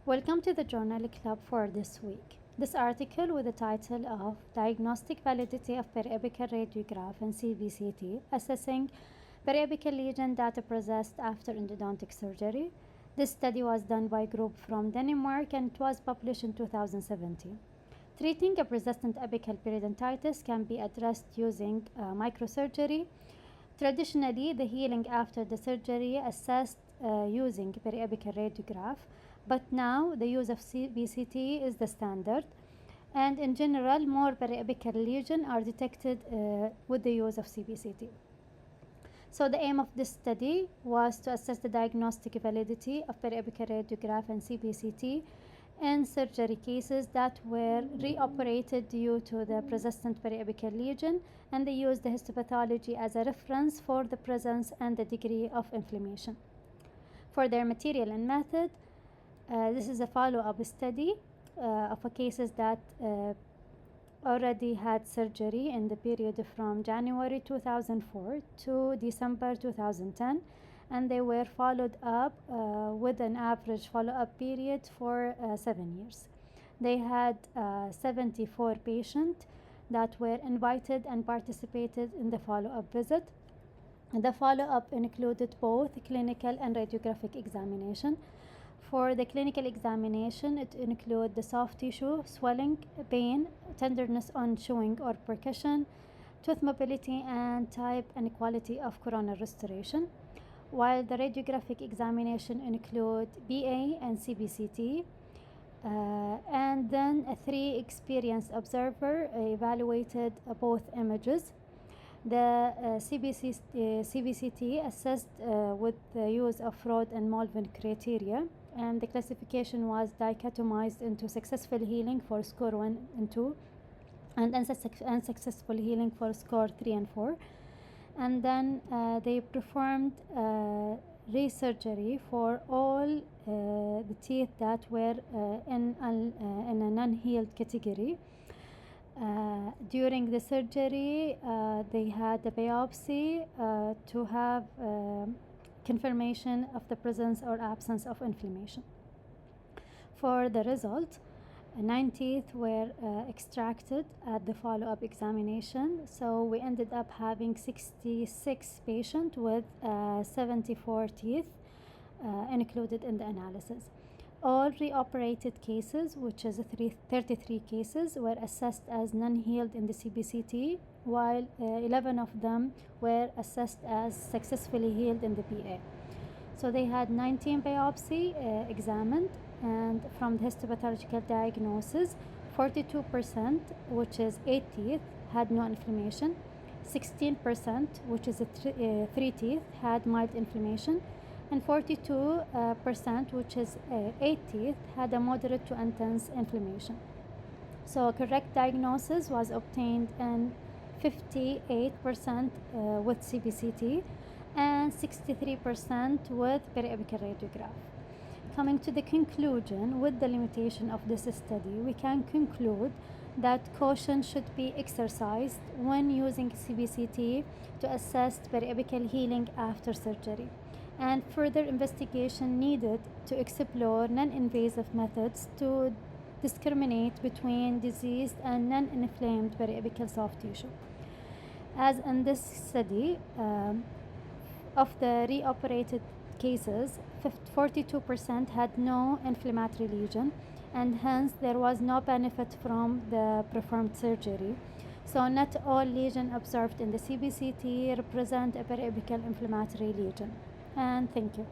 Welcome to the Journal Club for this week. This article with the title of Diagnostic Validity of Periapical Radiograph and CBCT Assessing Periapical Lesion Data Processed After Endodontic Surgery. This study was done by a group from Denmark and it was published in 2017. Treating a persistent apical periodontitis can be addressed using microsurgery. Traditionally, the healing after the surgery assessed using periapical radiograph, but now the use of CBCT is the standard, and in general, more periapical lesions are detected with the use of CBCT. So the aim of this study was to assess the diagnostic validity of periapical radiograph and CBCT in surgery cases that were reoperated due to the persistent periapical lesion, and they used the histopathology as a reference for the presence and the degree of inflammation. For their material and method, this is a follow-up study of cases that already had surgery in the period from January 2004 to December 2010, and they were followed up with an average follow-up period for 7 years. They had 74 patients that were invited and participated in the follow-up visit. The follow-up included both clinical and radiographic examination. For the clinical examination, it includes the soft tissue, swelling, pain, tenderness on chewing or percussion, tooth mobility, and type and quality of coronal restoration. While the radiographic examination include BA and CBCT, and then 3 experienced observer evaluated both images. The CBCT assessed with the use of Rod and Malvin criteria, and the classification was dichotomized into successful healing for score 1 and 2 and unsuccessful healing for score 3 and 4. And then they performed resurgery for all the teeth that were in a non-healed category. During the surgery, they had a biopsy to have confirmation of the presence or absence of inflammation. For the result, 9 teeth were extracted at the follow-up examination, so we ended up having 66 patients with 74 teeth included in the analysis. All reoperated cases, which is 33 cases, were assessed as non-healed in the CBCT, while 11 of them were assessed as successfully healed in the BA. So they had 19 biopsy examined, and from the histopathological diagnosis, 42%, which is 8 teeth, had no inflammation. 16%, which is 3 teeth, had mild inflammation, and 42%, which is 8 teeth, had a moderate to intense inflammation. So correct diagnosis was obtained in 58% with CBCT and 63% with periapical radiograph. Coming to the conclusion, with the limitation of this study, we can conclude that caution should be exercised when using CBCT to assess periapical healing after surgery, and further investigation needed to explore non-invasive methods to discriminate between diseased and non-inflamed periapical soft tissue. As in this study, of the reoperated cases, 42% had no inflammatory lesion, and hence there was no benefit from the performed surgery. So not all lesions observed in the CBCT represent a periapical inflammatory lesion. And thank you.